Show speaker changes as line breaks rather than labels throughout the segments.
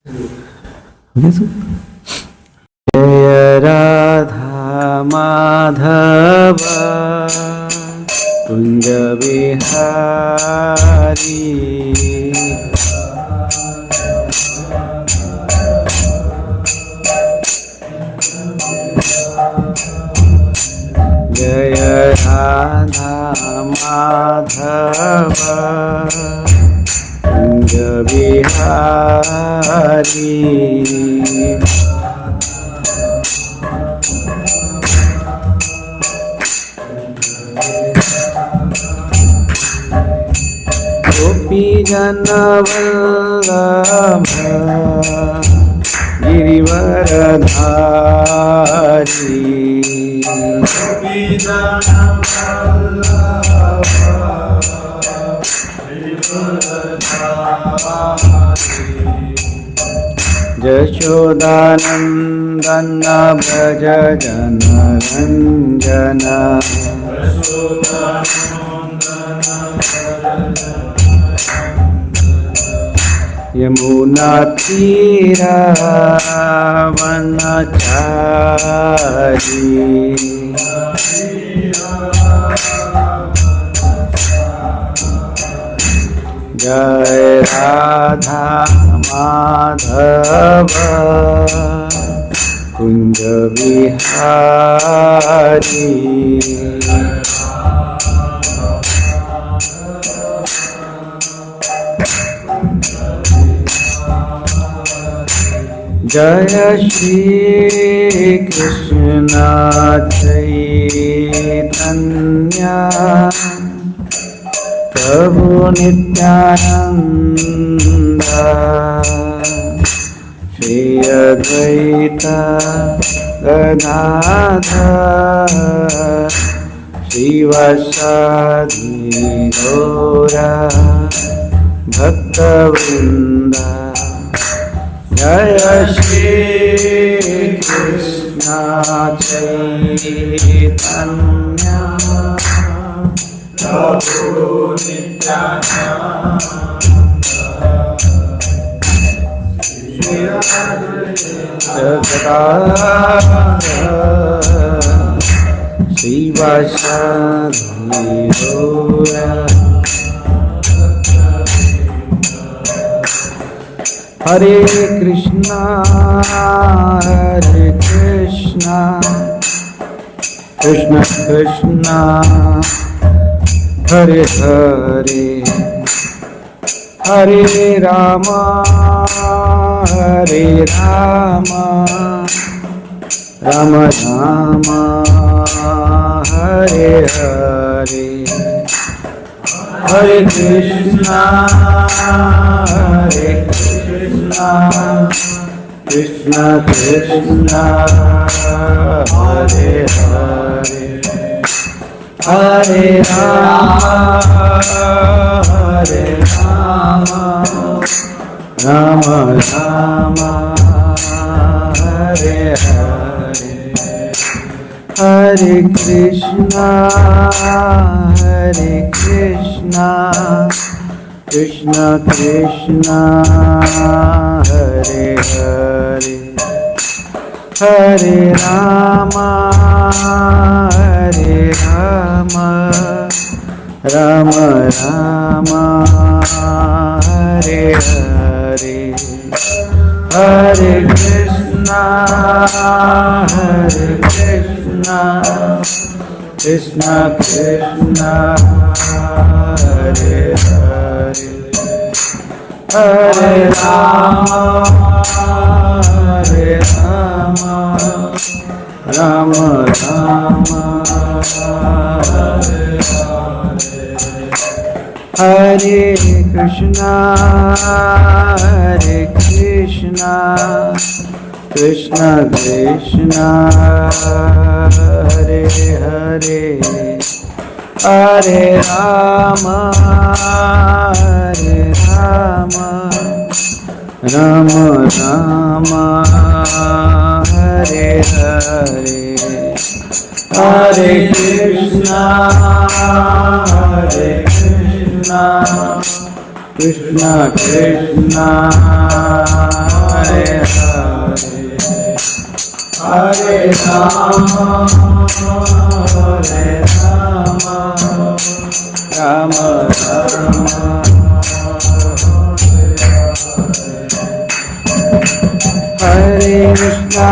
Jaya Radha Madhava Kunja Vihari Jaya Radha Madhava Kunja Vihari Gopi Jana Vallabha Girivaradhari Gopi Jana Vallabha Girivaradhari Jashodanandana Braja Jana Ranjana Yamuna Tira Vanachari Jai Radha Madhava Kunja Vihari Jaya Shri Krishna Chaitanya Prabhu Nityananda Shri Advaita Gadadhar Shivasadi Gaura Bhaktavrinda Jaya Shri Krishna Chaitanya Prabhu Nityananda Shivasadi Gaura Hare Krishna, Hare Krishna, Krishna Krishna, Hare Hare, Hare Rama, Hare Rama, Rama Rama, Hare Hare, Hare Krishna, Hare Krishna, Krishna Krishna, Hare Hare, Hare Rama, Hare Rama, Rama Rama, Hare Hare, Hare Krishna, Hare Krishna, Krishna Krishna, Hare Hare, Hare Rama, Hare Rama, Rama Rama, Hare Hare, Hare Krishna, Hare Krishna, Krishna Krishna, Hare Hare, Hare Rama, Hare Rama, Rama Rama, Hare Hare, Hare Krishna, Hare Krishna, Krishna Krishna, Hare Hare, Hare Rama, Hare Rama, Rama Rama, Hare Hare, Hare Krishna, Hare Krishna, Krishna Krishna, Hare Rama, Rama Rama, Hare Krishna,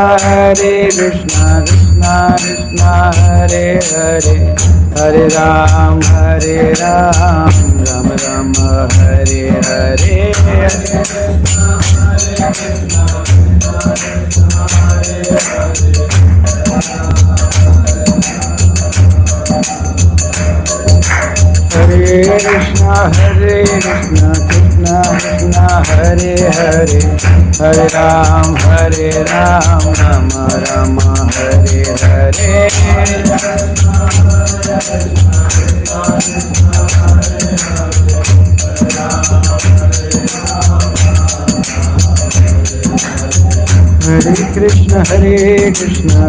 Krishna Krishna, Hare Hare, Hare Ram, Ram Ram, Hare Hare, Hare Krishna, Krishna Krishna, Hare Hare, Hare Ram, Rama Rama, Hare Hare. Hare Krishna, Krishna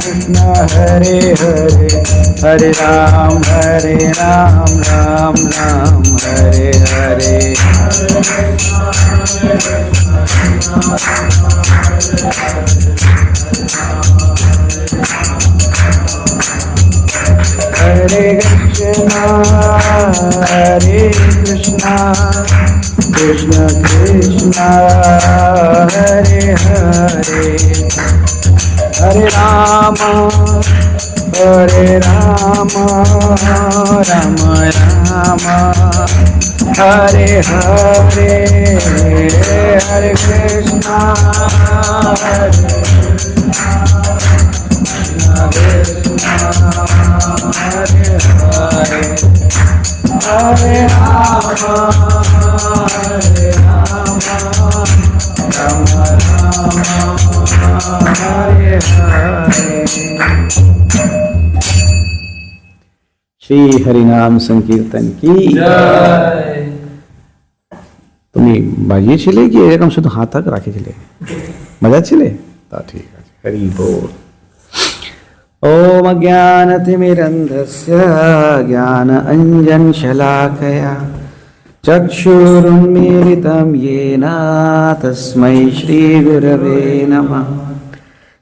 Krishna, Hare Hare, Hare Ram, Ram Ram, Hare Hare. Hare Krishna, Krishna Krishna, Hare Hare, Hare Rama, Rama Rama, Hare Hare, Hare Krishna, Hare Rama, Rama Rama, Hare Hare. Shri हरिनाम संकीर्तन की जय। তুমি বাজিয়ে ছিলে কি এরকম শুধু হাত হাত রাখেছিলে? বাজাচ্ছিলে? তা ঠিক আছে। হরি বল। ओम ज्ञानतिमिरन्धस्य ज्ञानाञ्जनशलाकया चक्षुरुन्मीलितं येन तस्मै श्रीगुरवे नमः।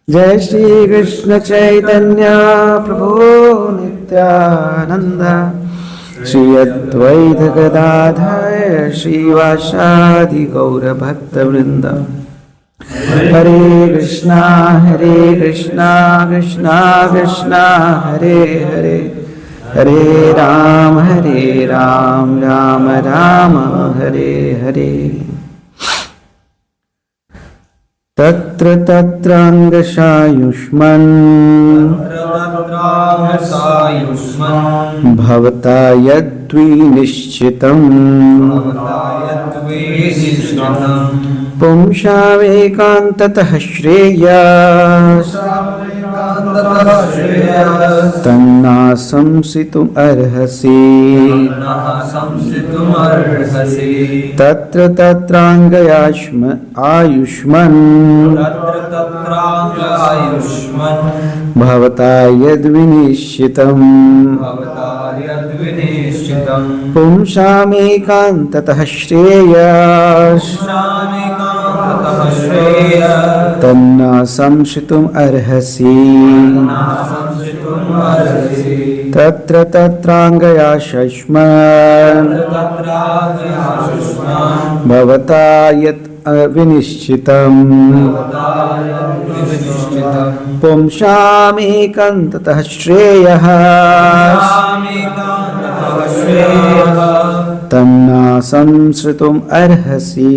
जय श्री कृष्ण चैतन्य प्रभु नित्यानंद, श्री अद्वैत गदाधर श्रीवासादि गौर भक्त वृंद। हरे कृष्णा कृष्णा कृष्णा हरे हरे, हरे राम राम राम हरे हरे। तत्र तत्रांगसायुष्मन् भवता यद्विनिश्चितम् पुंसावेकान्ततः श्रेयः तन्नाशंसितुम् अर्हसि। तत्र आयुष्मन् भवता यद्विनिश्चितम् पुंसामेकान्ततः श्रेयः तन्नाशंसितुम् अर्हसि। तत्र तत्रांगयायुष्मन् भवता यत् विनिश्चितम् पुंसामेकान्ततः श्रेयः तन्नाशंसितुम् अर्हसि।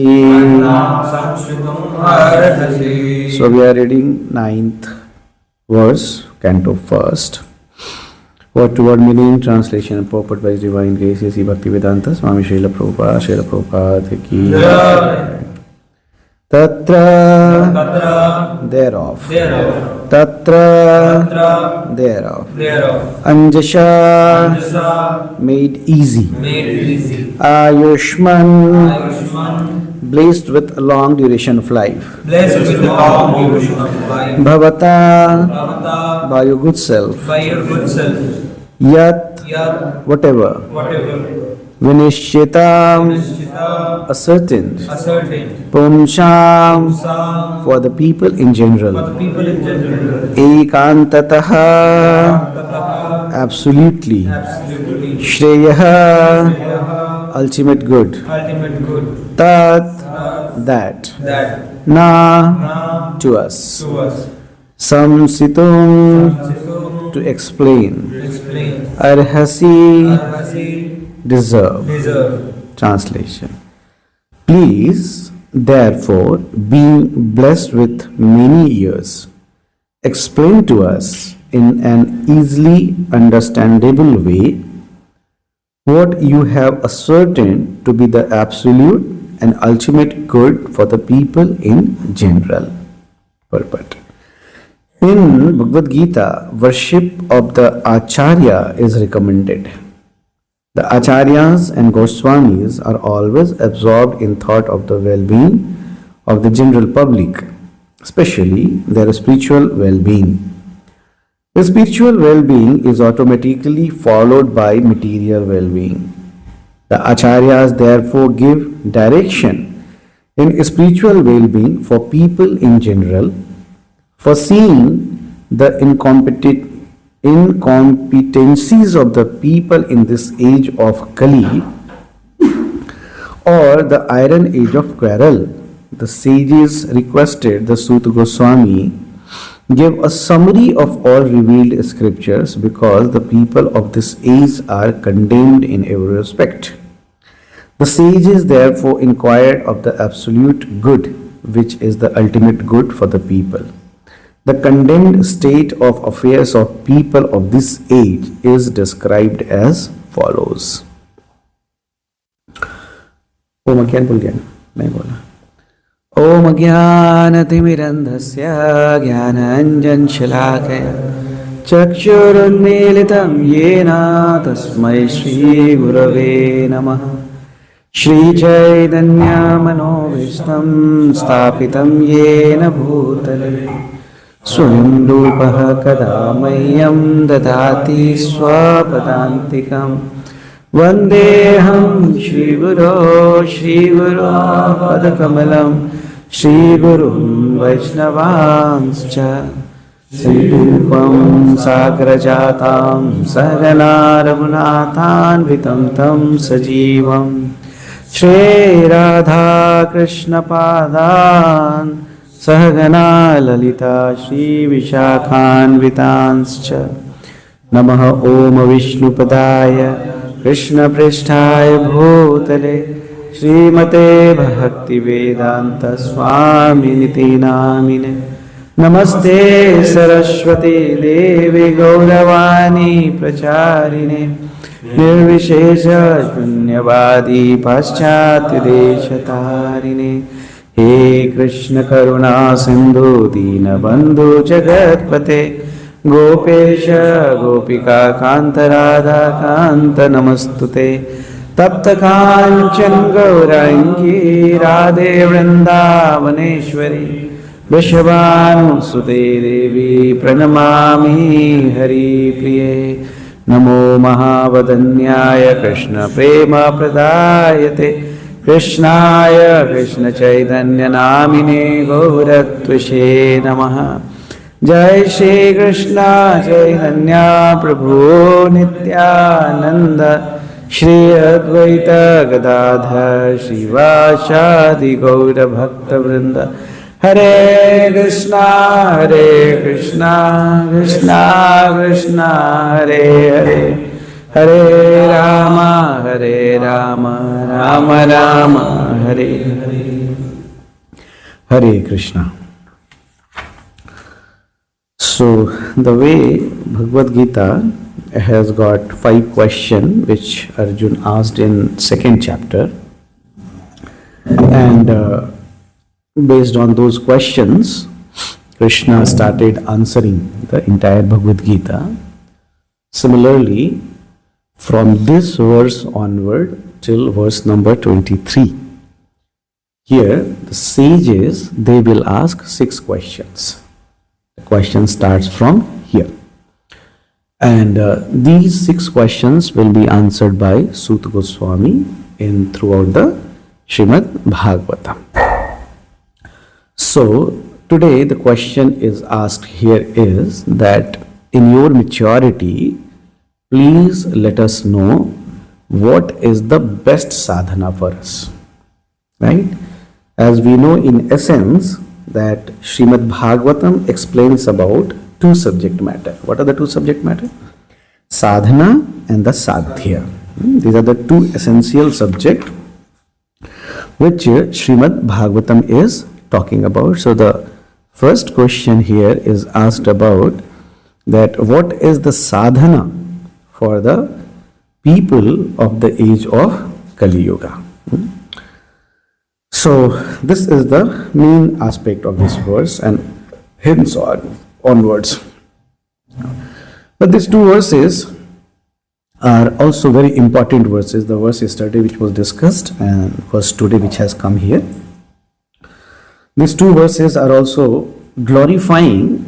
So we are reading 9th verse, canto 1st. Word to word meaning, translation and purport by His Divine Grace Sri Bhaktivedanta Swami Srila Prabhupada ki jai. Tatra thereof, Tatra thereof, Anjasha made easy, Ayushman blessed with a long duration of life, Bhavata by your good self, Yat whatever, Vinishchitam, ascertained, Pumsham, for the people in general, Ekantataha, absolutely, Shreyaha, ultimate good, Tat, that, Na, to us, Samsitum, to explain, Arhasi, deserve. Translation. Please, therefore, being blessed with many ears, explain to us in an easily understandable way what you have ascertained to be the absolute and ultimate good for the people in general. Purport. In Bhagavad Gita, worship of the Acharya is recommended. The Acharyas and Goswamis are always absorbed in thought of the well-being of the general public, especially their spiritual well-being. The spiritual well-being is automatically followed by material well-being. The Acharyas therefore give direction in spiritual well-being for people in general, foreseeing the incompetencies of the people in this age of Kali or the iron age of quarrel. The sages requested the Suta Goswami give a summary of all revealed scriptures because the people of this age are condemned in every respect. The sages therefore inquired of the absolute good, which is the ultimate good for the people. The condemned state of affairs of people of this age is described as follows. ओम अज्ञान बोल गया नहीं बोला ओम अज्ञानतिमिरन्धस्य ज्ञानाञ्जनशलाकया चक्षुरुन्मीलितं येन तस्मै श्रीगुरवे नमः श्रीचैतन्यमनोभीष्टं स्थापितं येन भूतले स्वयं रूपः कदा मह्यं ददाति स्वपदान्तिकं वन्देऽहं श्रीगुरो पदकमलं श्रीगुरुं वैष्णवांश्च श्रीरूपं साग्रजातां सहगना रघुनाथान्वितं तं सजीवं श्रीराधाकृष्णपादान् सहगना ललिता श्रीविशाखान्वितांश्च नमः ॐ विष्णुपदाय कृष्णपृष्ठाय भूतले श्रीमते भक्तिवेदान्तस्वामिनिति नामिने नमस्ते सरस्वती देवी गौरवाणी प्रचारिणे निर्विशेषशून्यवादी पाश्चात्यदेशतारिणे हे कृष्ण करुणा सिंधु दीनबंधु जगत्पते गोपेश गोपिका कांत राधा कांत नमस्तुते तप्त कांचन गौरांगी राधे वृंदावनेश्वरी वृषभानुसुते देवी प्रणमामि हरिप्रिये नमो महावदन्याय कृष्ण प्रेम प्रदायते कृष्णाय कृष्ण चैतन्य नामिने गौरत्विषे नमः जय श्री कृष्ण चैतन्य प्रभु नित्यानंद श्री अद्वैत गदाधर श्रीवासादि गौर भक्त वृंद हरे Krishna Krishna Krishna Hare Hare Hare Ram Ram Ram Hare Hare Hare Krishna. So the way Bhagavad Gita has got 5 questions which Arjun asked in 2nd chapter, and based on those questions Krishna started answering the entire Bhagavad Gita. Similarly, from this verse onward till verse number 23, here the sages, they will ask 6 questions. The question starts from here. And these 6 questions will be answered by Sut Goswami in throughout the Srimad Bhagavatam. So today the question is asked here is that in your maturity, please let us know what is the best sadhana for us. Right? As we know in essence that Srimad Bhagavatam explains about 2 subject matter. What are the 2 subject matter? Sadhana and the sadhya. These are the 2 essential subject which Srimad Bhagavatam is talking about. So the first question here is asked about that what is the sadhana for the people of the age of Kali Yuga. So this is the main aspect of this verse and hence onwards. But these 2 verses are also very important verses. The verse yesterday which was discussed and verse today which has come here. These 2 verses are also glorifying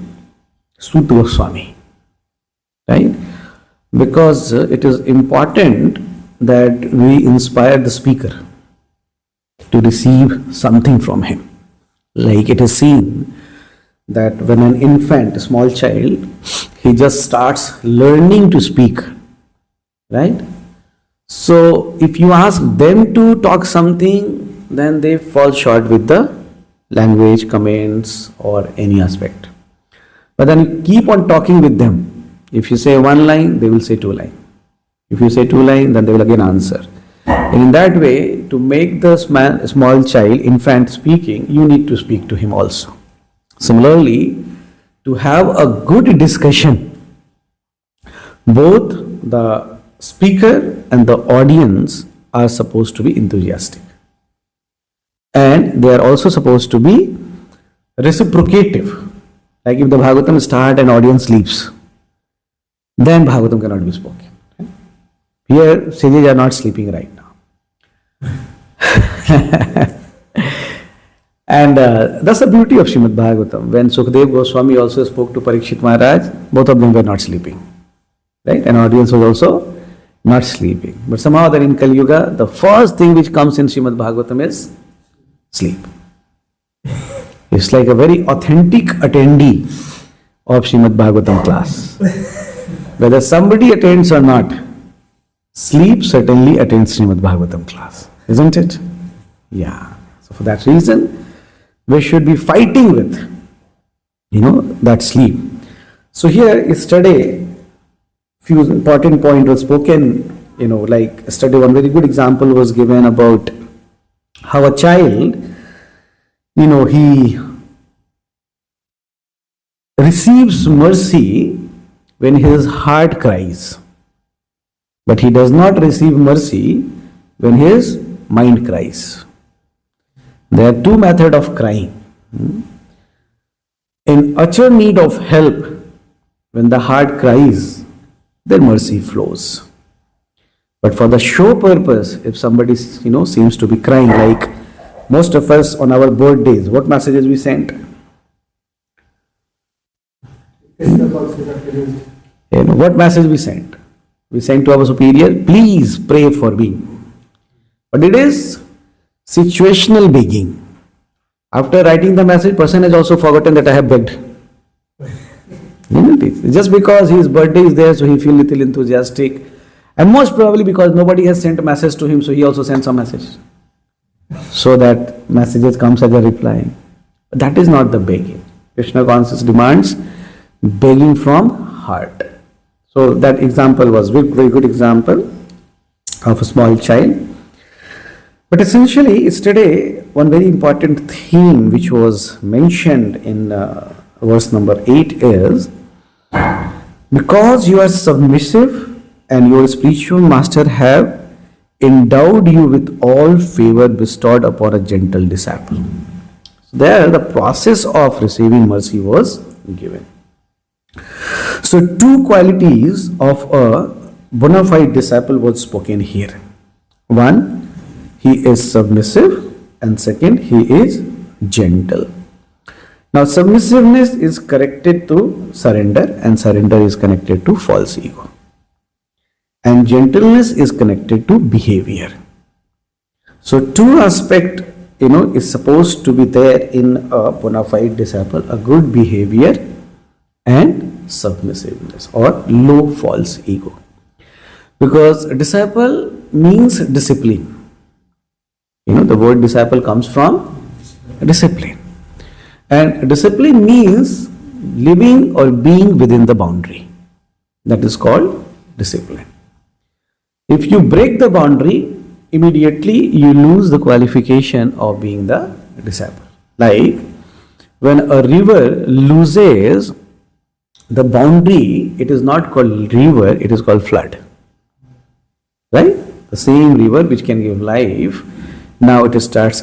Sut Goswami, right? Because it is important that we inspire the speaker to receive something from him. Like it is seen that when an infant, a small child, he just starts learning to speak, right? So if you ask them to talk something, then they fall short with the language, comments or any aspect. But then you keep on talking with them. If you say 1 line, they will say 2 lines. If you say 2 lines, then they will again answer. And in that way, to make the small child, infant speaking, you need to speak to him also. Similarly, to have a good discussion, both the speaker and the audience are supposed to be enthusiastic. And they are also supposed to be reciprocative. Like if the Bhagavatam starts and audience sleeps, then Bhagavatam cannot be spoken. Here, sages are not sleeping right now. And that's the beauty of Srimad Bhagavatam. When Sukadeva Goswami also spoke to Parikshit Maharaj, both of them were not sleeping. Right? And audience was also not sleeping. But somehow that in Kali Yuga, the first thing which comes in Srimad Bhagavatam is sleep. It's like a very authentic attendee of Srimad Bhagavatam class. Whether somebody attends or not, sleep certainly attends Srimad Bhagavatam class, isn't it? Yeah. So for that reason, we should be fighting with, that sleep. So here, yesterday, few important point was spoken, like yesterday one very good example was given about how a child, he receives mercy when his heart cries. But he does not receive mercy when his mind cries. There are 2 methods of crying. In utter need of help, when the heart cries, then mercy flows. But for the show purpose, if somebody seems to be crying, like most of us on our birthdays, what messages we sent? What message we sent? We sent to our superior, please pray for me. But it is situational begging. After writing the message, person has also forgotten that I have begged. Just because his birthday is there, so he feels little enthusiastic. And most probably because nobody has sent a message to him, so he also sends a message. So that messages comes as a reply. But that is not the begging. Krishna consciousness demands begging from heart. So that example was a very good example of a small child. But essentially, yesterday, one very important theme which was mentioned in verse number 8 is, because you are submissive and your spiritual master have endowed you with all favor bestowed upon a gentle disciple. So there, the process of receiving mercy was given. So 2 qualities of a bona fide disciple was spoken here. 1, he is submissive, and second, he is gentle. Now, submissiveness is connected to surrender, and surrender is connected to false ego. And gentleness is connected to behavior. So, two aspects, is supposed to be there in a bona fide disciple: a good behavior and submissiveness or low false ego. Because disciple means discipline. The word disciple comes from discipline. And discipline means living or being within the boundary. That is called discipline. If you break the boundary, immediately you lose the qualification of being the disciple. Like when a river loses the boundary, it is not called river, it is called flood. Right? The same river which can give life, now it starts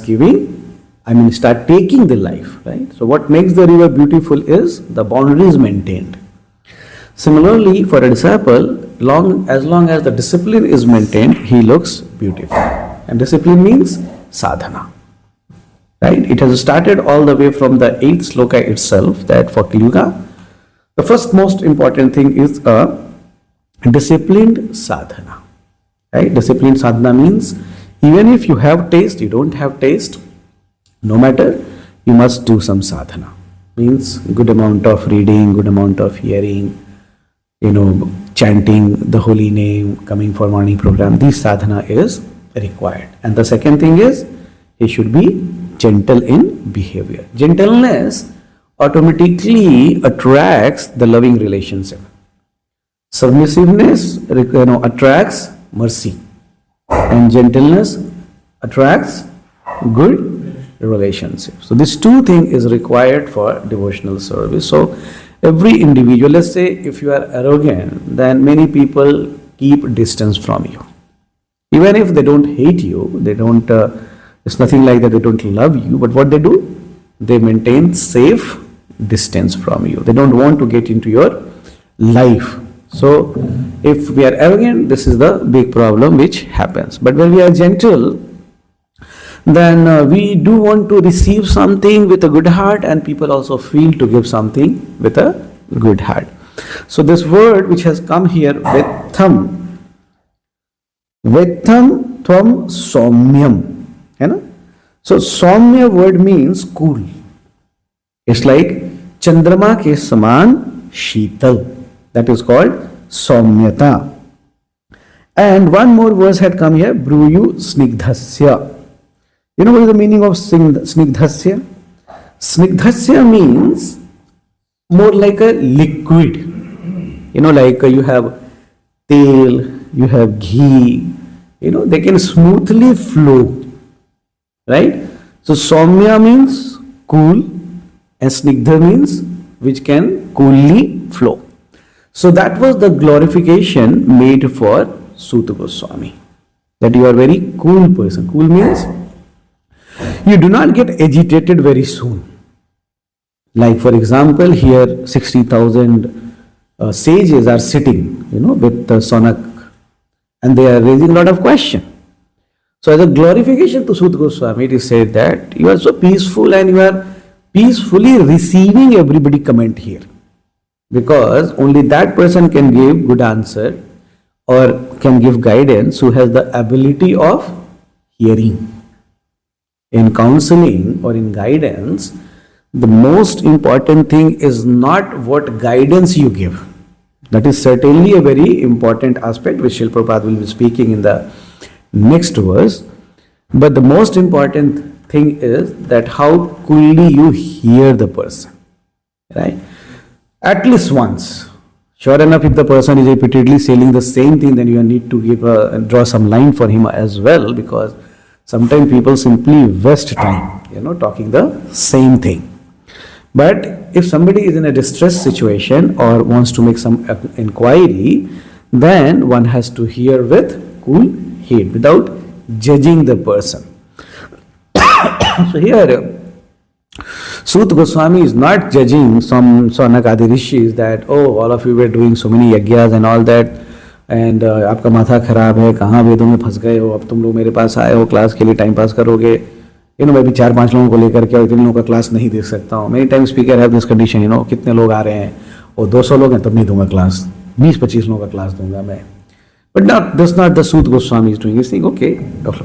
start taking the life, right? So what makes the river beautiful is the boundary is maintained. Similarly, for a disciple, as long as the discipline is maintained, he looks beautiful. And discipline means sadhana, right? It has started all the way from the 8th sloka itself, that for Kali-yuga, the first most important thing is a disciplined sadhana, right? Disciplined sadhana means even if you have taste, you don't have taste, no matter, you must do some sadhana. Means good amount of reading, good amount of hearing, chanting the holy name, coming for morning program. This sadhana is required. And the second thing is, he should be gentle in behavior. Gentleness automatically attracts the loving relationship. Submissiveness, attracts mercy. And gentleness attracts good relationship. So these two things is required for devotional service. So every individual, let's say if you are arrogant, then many people keep distance from you. Even if they don't hate you, they don't, it's nothing like that, they don't love you, but what they do? They maintain safe distance from you. They don't want to get into your life. So if we are arrogant, this is the big problem which happens. But when we are gentle, then we do want to receive something with a good heart, and people also feel to give something with a good heart. So this word which has come here, Vetham Tvam Somyam. So Somya word means cool. It's like Chandrama ke saman Sheetal. That is called Somyata. And one more verse had come here, Bruyu Snigdhasya. You know what is the meaning of Snigdhasya? Snigdhasya means more like a liquid. Like you have tail, you have ghee, they can smoothly flow. Right? So Soumya means cool, and Snigdha means which can coolly flow. So that was the glorification made for Suta Goswami. That you are very cool person. Cool means you do not get agitated very soon. Like for example, here 60,000 sages are sitting, with Sonak, and they are raising a lot of questions. So as a glorification to Suta Goswami, it is said that you are so peaceful and you are peacefully receiving everybody comment here. Because only that person can give good answer or can give guidance who has the ability of hearing. In counseling or in guidance, the most important thing is not what guidance you give. That is certainly a very important aspect which Srila Prabhupada will be speaking in the next verse. But the most important thing is that how coolly you hear the person. Right? At least once. Sure enough, if the person is repeatedly saying the same thing, then you need to draw some line for him as well, because sometimes people simply waste time, talking the same thing. But if somebody is in a distress situation or wants to make some inquiry, then one has to hear with cool head without judging the person. So here, Suta Goswami is not judging some Sonakadi rishis that, all of you were doing so many yagyas and all that, and आपका माथा खराब है, कहाँ वेदों में फंस गए हो, अब तुम लोग मेरे पास आए हो क्लास के लिए टाइम पास करोगे, मैं भी 4-5 लोगों को लेकर के और इतने लोगों का क्लास नहीं दे सकता हूँ. Many time speaker have this condition, कितने लोग आ रहे हैं, और 200 लोग हैं तब नहीं दूंगा क्लास, 20-25 लोगों का क्लास दूंगा मैं. But that's not the Sut Goswami is doing. He's saying, okay,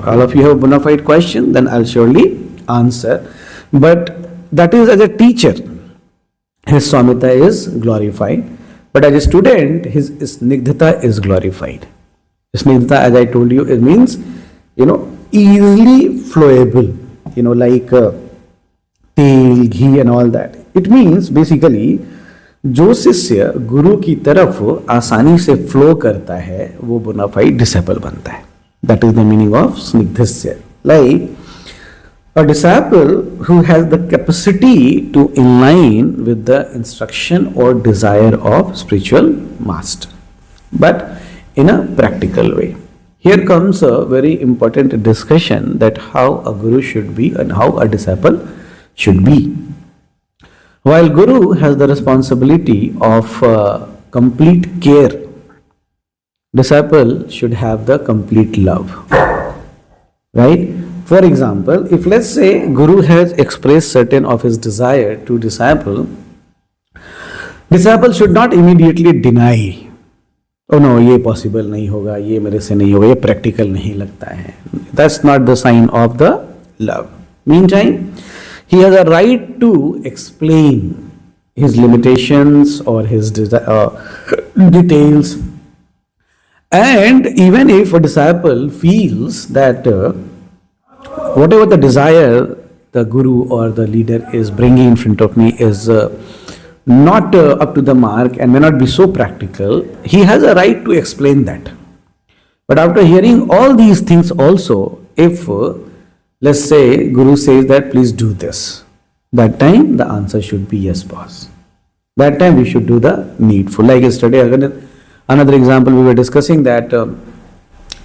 all of you have a bona fide question, then I'll surely answer. But that is as a teacher, his Swamita is glorified. But as a student, his Snigdhata is glorified. Snigdhata, as I told you, it means, easily flowable, like tel, ghee and all that. It means basically, जो शिष्य गुरु की तरफ आसानी से flow करता है वो bonafide disciple बनता है. That is the meaning of स्निग्धस्य. Like a disciple who has the capacity to align with the instruction or desire of spiritual master, but in a practical way. Here comes a very important discussion that how a guru should be and how a disciple should be. While Guru has the responsibility of complete care, disciple should have the complete love. Right? For example, if let's say Guru has expressed certain of his desire to disciple, disciple should not immediately deny. Oh no, ये possible नहीं होगा, ये मेरे से नहीं होगा, ये practical नहीं लगता है. That's not the sign of the love. Meantime, he has a right to explain his limitations or his details. And even if a disciple feels that whatever the desire the guru or the leader is bringing in front of me is not up to the mark and may not be so practical, he has a right to explain that. But after hearing all these things also, if let's say Guru says that please do this, that time the answer should be yes, boss. That time we should do the needful. Like yesterday, another example we were discussing that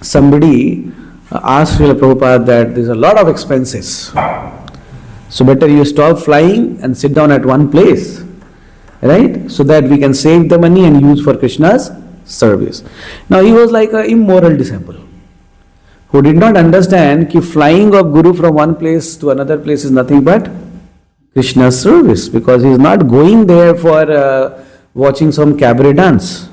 somebody asked Srila Prabhupada that there's a lot of expenses. So better you stop flying and sit down at one place, right? So that we can save the money and use for Krishna's service. Now he was like an immoral disciple who did not understand that flying of Guru from one place to another place is nothing but Krishna's service, because he is not going there for watching some cabaret dance.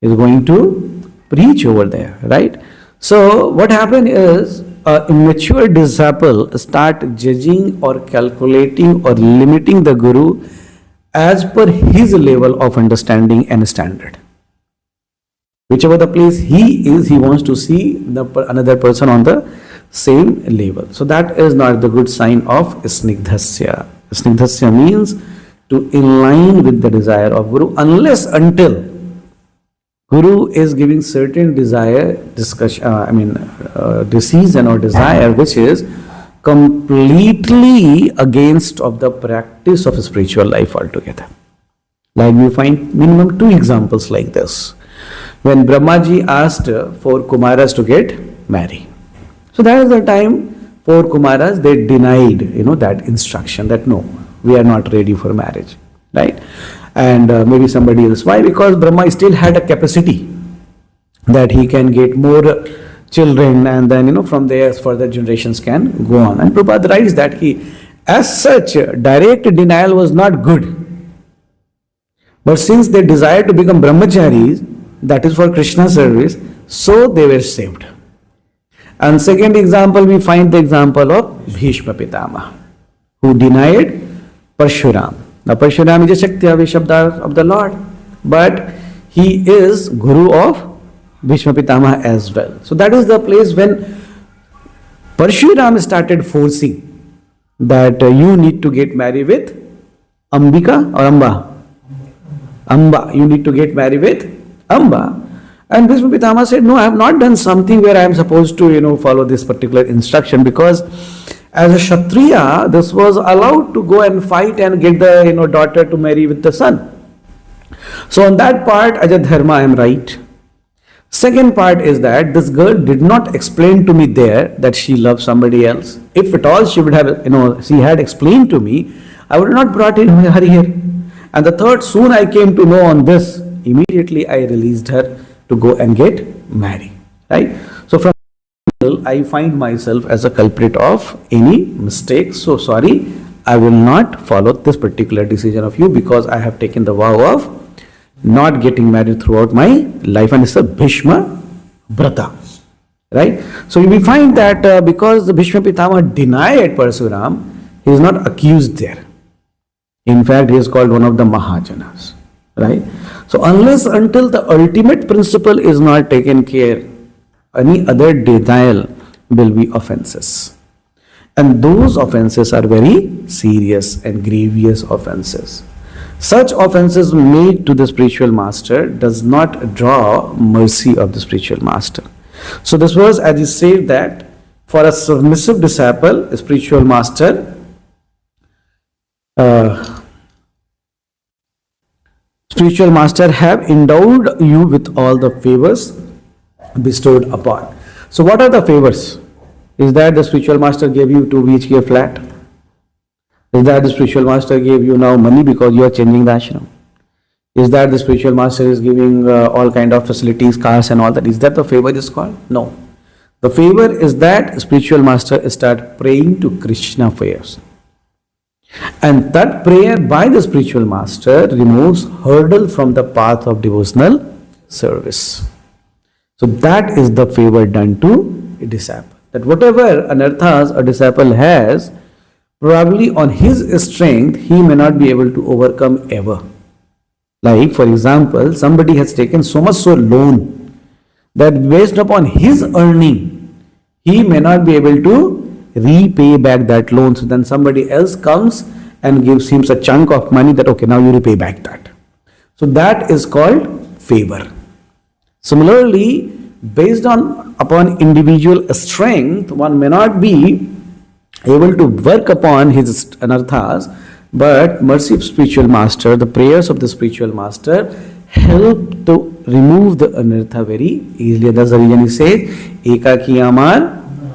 He is going to preach over there, right? So what happened is an immature disciple start judging or calculating or limiting the Guru as per his level of understanding and standard. Whichever the place he is, he wants to see another person on the same level. So that is not the good sign of snigdhasya. Snigdhasya means to align with the desire of Guru, unless until Guru is giving certain desire, decision or desire which is completely against of the practice of spiritual life altogether. Like we find minimum 2 examples like this. When Brahmaji asked 4 Kumaras to get married. So that is the time 4 Kumaras, they denied, that instruction that no, we are not ready for marriage, right? And maybe somebody else. Why? Because Brahma still had a capacity that he can get more children, and then, from there further generations can go on. And Prabhupada writes that as such, direct denial was not good. But since they desired to become brahmacharis, that is for Krishna service, so they were saved. And second example, we find the example of Bhishma Pitama, who denied Parshuram. Now Parshuram is a Shakti Shabda of the Lord, but he is Guru of Bhishma Pitama as well. So that is the place when Parshuram started forcing that you need to get married with Ambika or Amba. Amba, you need to get married with Amba. And Bhishma Pitama said, no, I have not done something where I am supposed to, follow this particular instruction, because as a Kshatriya, this was allowed to go and fight and get the, daughter to marry with the son. So on that part, as a dharma, I am right. Second part is that this girl did not explain to me there that she loves somebody else. If at all she would have, she had explained to me, I would not brought in her here. And the third, soon I came to know on this, immediately I released her to go and get married, right? So from still I find myself as a culprit of any mistake. So sorry, I will not follow this particular decision of you because I have taken the vow of not getting married throughout my life, and it's a Bhishma Brata. Right? So we find that because the Bhishma Pitama denied Parsuram, he is not accused there. In fact, he is called one of the Mahajanas. Right? So unless until the ultimate principle is not taken care, any other denial will be offenses. And those offenses are very serious and grievous offenses. Such offenses made to the spiritual master does not draw mercy of the spiritual master. So this verse, as he said, that for a submissive disciple, a spiritual master have endowed you with all the favors bestowed upon. So what are the favors? Is that the spiritual master gave you 2 BHK flat? Is that the spiritual master gave you now money because you are changing the ashram? Is that the spiritual master is giving all kind of facilities, cars and all that? Is that the favor is called? No. The favor is that spiritual master start praying to Krishna for years. And that prayer by the spiritual master removes hurdle from the path of devotional service. So that is the favor done to a disciple. That whatever anarthas a disciple has, probably on his strength, he may not be able to overcome ever. Like, for example, somebody has taken so much loan that based upon his earning, he may not be able to repay back that loan. So then somebody else comes and gives him a chunk of money that, okay, now you repay back that. So that is called favor. Similarly, based upon individual strength, one may not be able to work upon his anarthas, but mercy of spiritual master, the prayers of the spiritual master help to remove the anartha very easily. That's the reason he says, Eka ki amar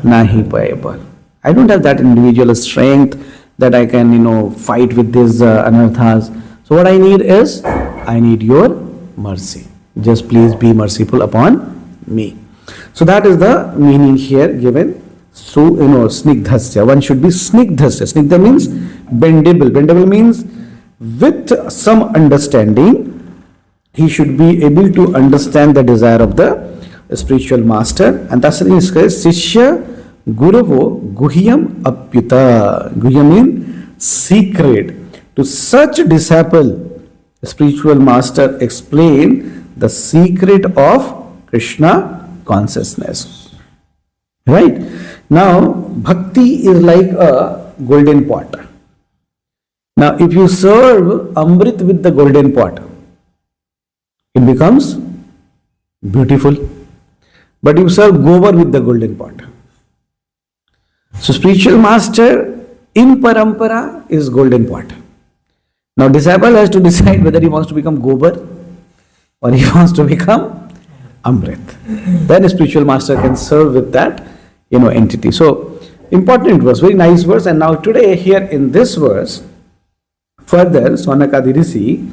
nahi paebar. I don't have that individual strength that I can, fight with these anarthas. So what I need is, I need your mercy. Just please be merciful upon me. So that is the meaning here given. So, snigdhasya. One should be snigdhasya. Snigdha means bendable. Bendable means with some understanding, he should be able to understand the desire of the spiritual master. And that's the reason it says, Sishya Guravo Guhyam Apyuta. Guhyam means secret. To such disciple, the spiritual master explain the secret of Krishna consciousness. Right? Now, bhakti is like a golden pot. Now, if you serve Amrit with the golden pot, it becomes beautiful. But you serve Gobar with the golden pot. So, spiritual master in parampara is golden pot. Now, disciple has to decide whether he wants to become Gobar or he wants to become Amrit. Then a spiritual master can serve with that entity. So, important verse, very nice verse. And now today here in this verse, further, Swanakadi Rishi,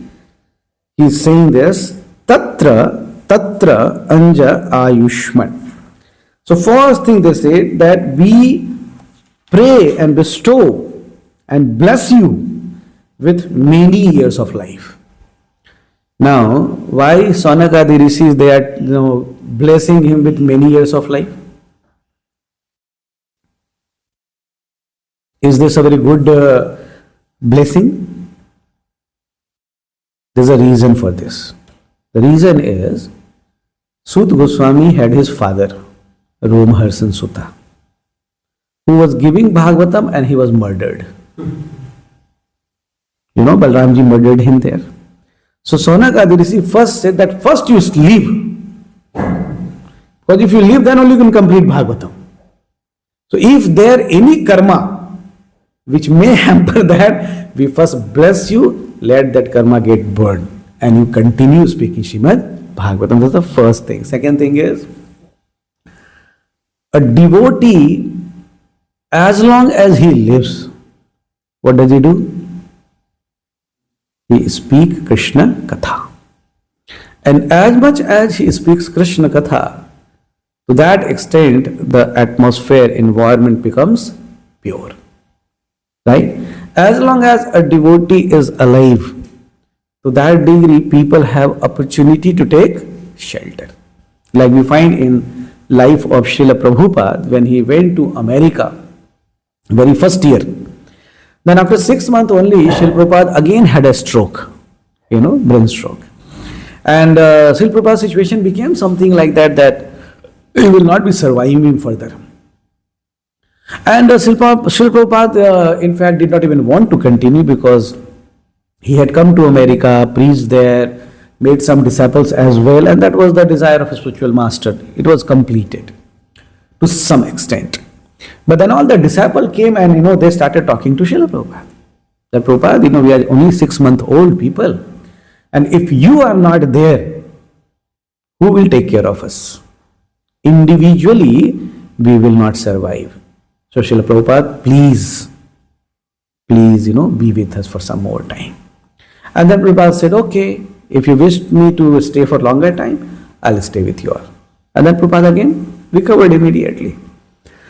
he is saying this, Tatra Anja Ayushman. So, first thing they say that we pray and bestow and bless you with many years of life. Now, why Swanakadi Rishi is there, blessing him with many years of life? Is this a very good blessing? There's a reason for this. The reason is, Sut Goswami had his father, Romharsan Sutta, who was giving Bhagavatam and he was murdered. Balramji murdered him there. So Swanakadi Rishi first said that first you leave. Because if you leave, then only you can complete Bhagavatam. So if there any karma which may hamper that, we first bless you, let that karma get burned, and you continue speaking Srimad Bhagavatam. That's the first thing. Second thing is, a devotee, as long as he lives, what does he do? He speaks Krishna Katha. And as much as he speaks Krishna Katha, To that extent, the atmosphere, environment becomes pure. Right? As long as a devotee is alive, to that degree, people have opportunity to take shelter. Like we find in life of Srila Prabhupada, when he went to America, very first year, then after 6 months only, Srila Prabhupada again had a stroke, brain stroke. And Srila Prabhupada's situation became something like that he will not be surviving further. And Srila Prabhupada, in fact, did not even want to continue because he had come to America, preached there, made some disciples as well, and that was the desire of a spiritual master. It was completed to some extent. But then all the disciples came and, they started talking to Srila Prabhupada. That Prabhupada, we are only 6-month-old people. And if you are not there, who will take care of us? Individually, we will not survive. So Srila Prabhupada, please, be with us for some more time. And then Prabhupada said, okay, if you wish me to stay for longer time, I'll stay with you all. And then Prabhupada again recovered immediately.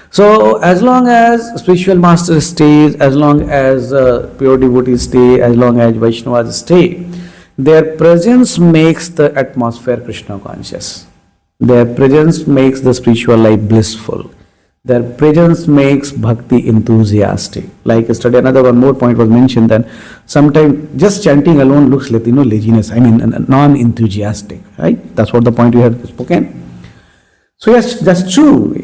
So as long as spiritual master stays, as long as pure devotees stay, as long as Vaishnavas stay, their presence makes the atmosphere Krishna conscious. Their presence makes the spiritual life blissful. Their presence makes bhakti enthusiastic. Like yesterday, another one more point was mentioned that sometimes just chanting alone looks like laziness. Non-enthusiastic, right? That's what the point you have spoken. So yes, that's true.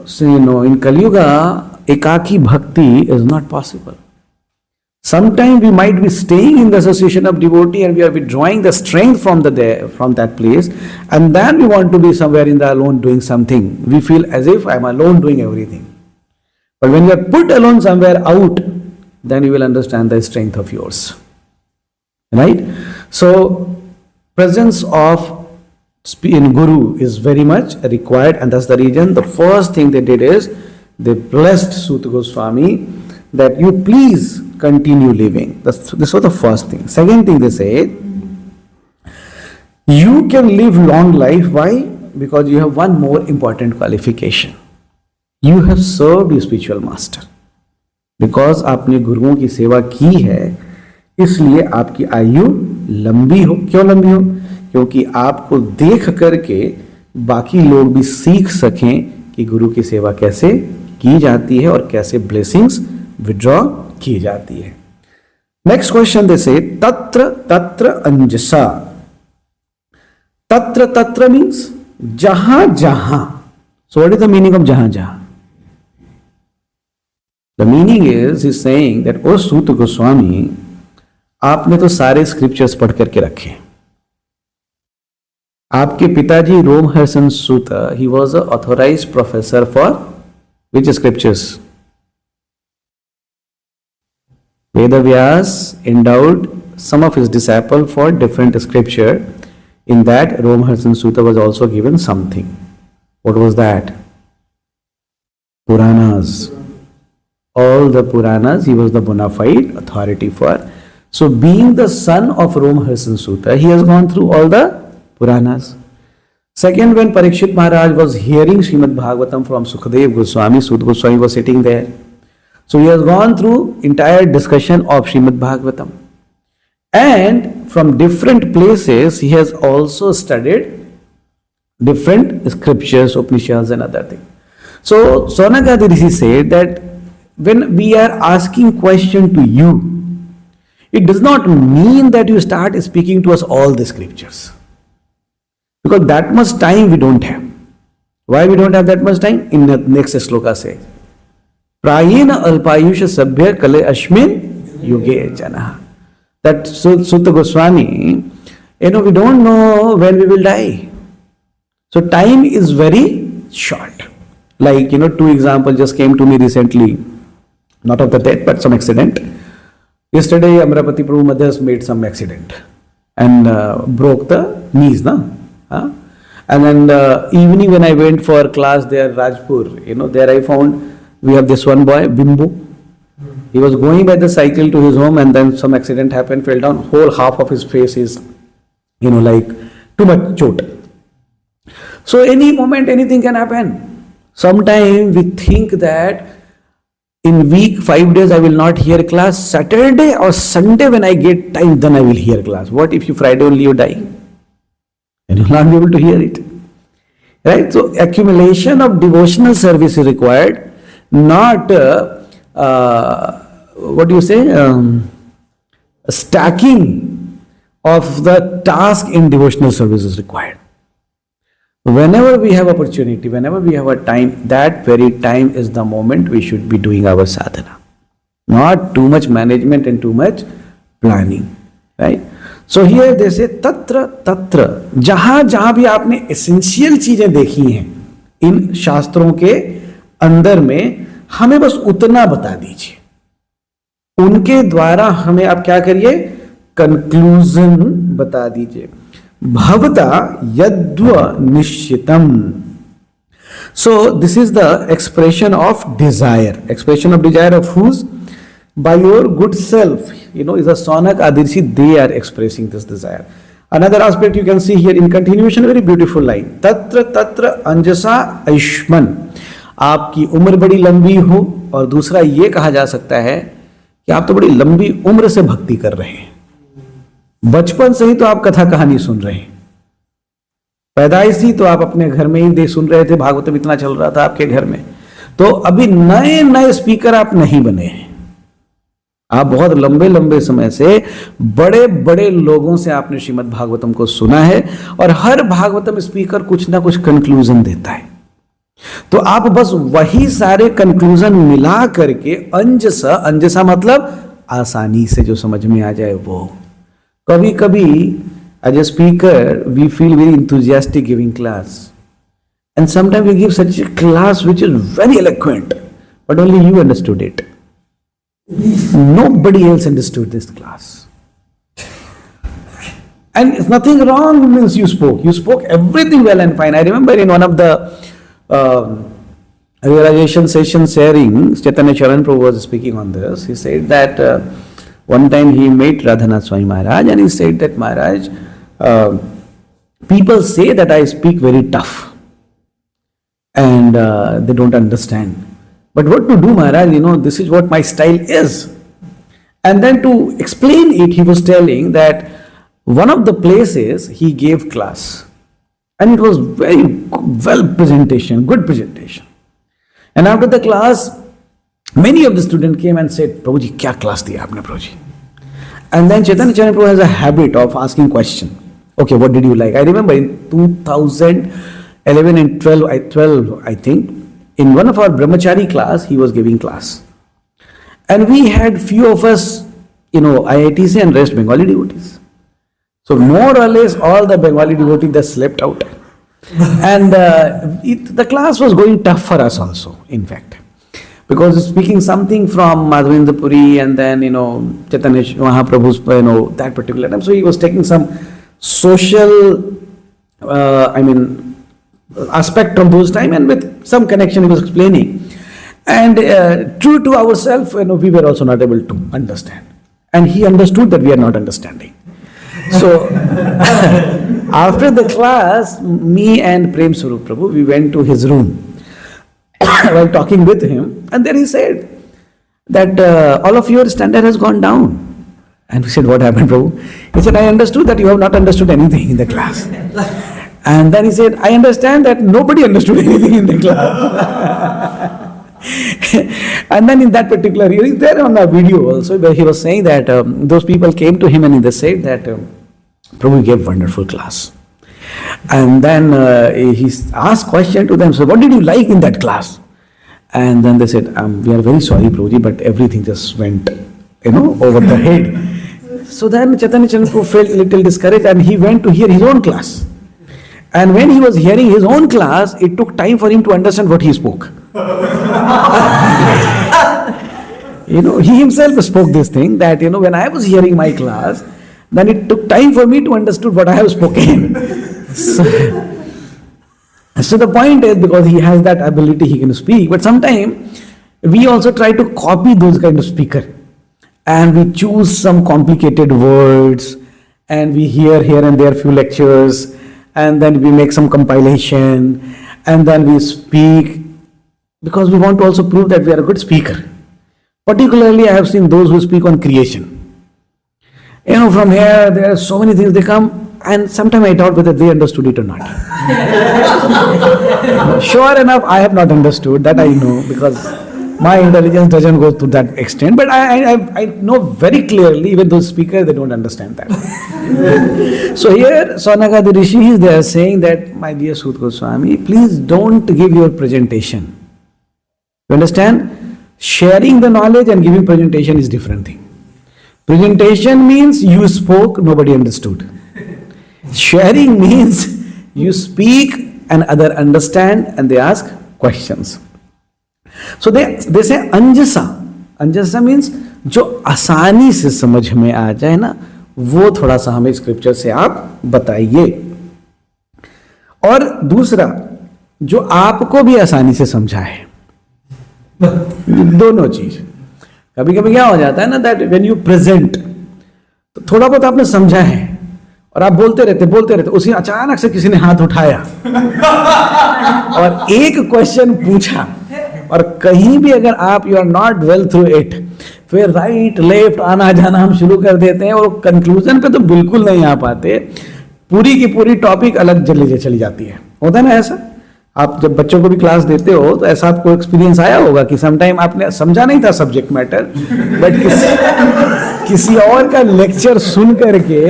So, in Kali Yuga, ekaki bhakti is not possible. Sometimes we might be staying in the association of devotee and we are withdrawing the strength from that place, and then we want to be somewhere in the alone doing something. We feel as if I am alone doing everything. But when you are put alone somewhere out, then you will understand the strength of yours. Right? So, presence of in Guru is very much required, and that's the reason the first thing they did is they blessed Suta Goswami that you please continue living. This was the first thing. Second thing they said, you can live long life. Why? Because you have one more important qualification. You have served your spiritual master. Because आपने गुरुओं की सेवा की है, इसलिए आपकी आयु लंबी हो. क्यों लंबी हो? क्योंकि आपको देख करके बाकी लोग भी सीख सकें कि गुरु की सेवा कैसे की जाती है और कैसे ब्लेसिंग्स विड्रॉ की जाती है. नेक्स्ट क्वेश्चन दे से तत्र तत्र अंजसा. तत्र तत्र मीन्स जहां जहां. So what is the meaning of जहां जहां? The meaning is saying that O Suta Goswami, आपने तो सारे स्क्रिप्चर्स पढ़ करके रखे. आपके पिताजी Romaharshana Suta, he was a authorised professor for which scriptures? Vedavyas endowed some of his disciples for different scripture. In that, Romharsan Sutta was also given something. What was that? Puranas. All the Puranas, he was the bona fide authority for. So, being the son of Romharsan Sutta, he has gone through all the Puranas. Second, when Parikshit Maharaj was hearing Srimad Bhagavatam from Sukadev Goswami, Sutta Goswami was sitting there. So he has gone through entire discussion of Srimad Bhagavatam. And from different places, he has also studied different scriptures, Upanishads and other things. So Sonagadi Rishi said that when we are asking question to you, it does not mean that you start speaking to us all the scriptures. Because that much time we don't have. Why we don't have that much time? In the next sloka says, Prayena alpayusha sabhya kale ashmin yuge jana. That Sutta Goswami, we don't know when we will die. So time is very short. Like, 2 examples just came to me recently. Not of the death, but some accident. Yesterday, Amrapati Prabhu Madhyas made some accident and broke the knees. And then evening when I went for class there, Rajpur, there I found we have this one boy, Bimbo. He was going by the cycle to his home and then some accident happened, fell down. Whole half of his face is, like too much chot. So any moment, anything can happen. Sometimes we think that in week, 5 days, I will not hear class. Saturday or Sunday when I get time, then I will hear class. What if you Friday only you die? And you will not be able to hear it. Right? So accumulation of devotional service is required, not stacking of the task in devotional service is required. Whenever we have opportunity, whenever we have a time, that very time is the moment we should be doing our sadhana. Not too much management and too much planning. Right? So here they say tatra tatra. जहां जहां भी आपने essential चीजें देखी हैं इन शास्त्रों के अंदर में, हमें बस उतना बता दीजिए. उनके द्वारा हमें आप क्या करिए, कंक्लूजन बता दीजिए. Bhavata yadva nishchitam. So this is the expression of desire. Expression of desire of whose? By your good self. Is a Sonak Adirshi, they are expressing this desire. Another aspect you can see here in continuation, very beautiful line. Tatra tatra anjasa aishman. आपकी उम्र बड़ी लंबी हो, और दूसरा ये कहा जा सकता है कि आप तो बड़ी लंबी उम्र से भक्ति कर रहे हैं. बचपन से ही तो आप कथा कहानी सुन रहे हैं. पैदाइश ही तो आप अपने घर में ही सुन रहे थे, भागवतम इतना चल रहा था आपके घर में. तो अभी नए नए स्पीकर आप नहीं बने हैं. आप बहुत लंबे लंबे समय से बड़े बड़े लोगों से आपने श्रीमद् भागवतम को सुना है, और हर भागवतम स्पीकर कुछ ना कुछ कंक्लूजन देता है. तो आप बस वही सारे कंक्लूजन मिला करके अंजसा मतलब आसानी से जो समझ में आ जाए वो. कभी कभी as a speaker we feel very enthusiastic giving class, and sometimes we give such a class which is very eloquent, but only you understood it. Nobody else understood this class. And it's nothing wrong means you spoke everything well and fine. I remember in one of the realization session sharing, Chaitanya Charan Prabhu was speaking on this. He said that one time he met Radhanath Swami Maharaj, and he said that Maharaj, people say that I speak very tough and they don't understand. But what to do, Maharaj, this is what my style is. And then to explain it, he was telling that one of the places he gave class, and it was very good presentation. And after the class, many of the students came and said, Prabhuji, kya class diya aapne, Prabhuji? And then Chaitanya Charan Prabhu has a habit of asking question. Okay, what did you like? I remember in 2011 and 12, I think, in one of our brahmachari class, he was giving class. And we had few of us, IITs and rest Bengali devotees. So more or less all the Bengali devotees that slept out. And the class was going tough for us also, in fact. Because speaking something from Madhavendra Puri and then, Chaitanya Mahaprabhu's, that particular time. So he was taking some social, aspect of those time, and with some connection he was explaining. And true to ourselves, we were also not able to understand. And he understood that we are not understanding. So, after the class, me and Prem Swarup Prabhu, we went to his room while talking with him, and then he said that all of your standard has gone down. And we said, what happened, Prabhu? He said, I understood that you have not understood anything in the class. And then he said, I understand that nobody understood anything in the class. And then in that particular, he is there on the video also, where he was saying that those people came to him and they said that Prabhu gave wonderful class. And then he asked question to them, so what did you like in that class? And then they said, we are very sorry, Prabhuji, but everything just went, over the head. So then Chaitanya Charan Prabhu felt a little discouraged, and he went to hear his own class. And when he was hearing his own class, it took time for him to understand what he spoke. He himself spoke this thing that, when I was hearing my class, then it took time for me to understand what I have spoken. So the point is, because he has that ability, he can speak, but sometimes we also try to copy those kind of speaker. And we choose some complicated words, and we hear here and there few lectures, and then we make some compilation, and then we speak, because we want to also prove that we are a good speaker. Particularly, I have seen those who speak on creation. From here, there are so many things they come, and sometimes I doubt whether they understood it or not. Sure enough, I have not understood, that I know, because my intelligence doesn't go to that extent, but I know very clearly, even those speakers, they don't understand that. So here, Sonakadi Rishis, they are saying that, my dear Sut Goswami, please don't give your presentation. You understand? Sharing the knowledge and giving presentation is different thing. Presentation means you spoke, nobody understood. Sharing means you speak and other understand and they ask questions. So they say anjasa. Anjasa means जो आसानी से समझ में आ जाए ना, वो थोड़ा सा हमें स्क्रिप्चर से आप बताइए. और दूसरा, जो आपको भी आसानी से समझाए. दोनों चीज. कभी कभी क्या हो जाता है ना, दैट व्हेन यू प्रेजेंट, तो थोड़ा बहुत आपने समझा है और आप बोलते रहते, उसी अचानक से किसी ने हाथ उठाया और एक क्वेश्चन पूछा, और कहीं भी अगर आप you are not well through it, फिर राइट लेफ्ट आना जाना हम शुरू कर देते हैं और कंक्लूजन पे तो बिल्कुल नहीं आ पाते. पूरी की पूरी टॉपिक अलग चली जाती है. होता है ना ऐसा? आप जब बच्चों को भी क्लास देते हो तो ऐसा आपको एक्सपीरियंस आया होगा कि समटाइम आपने समझा नहीं था सब्जेक्ट मैटर, बट किसी और का लेक्चर सुन करके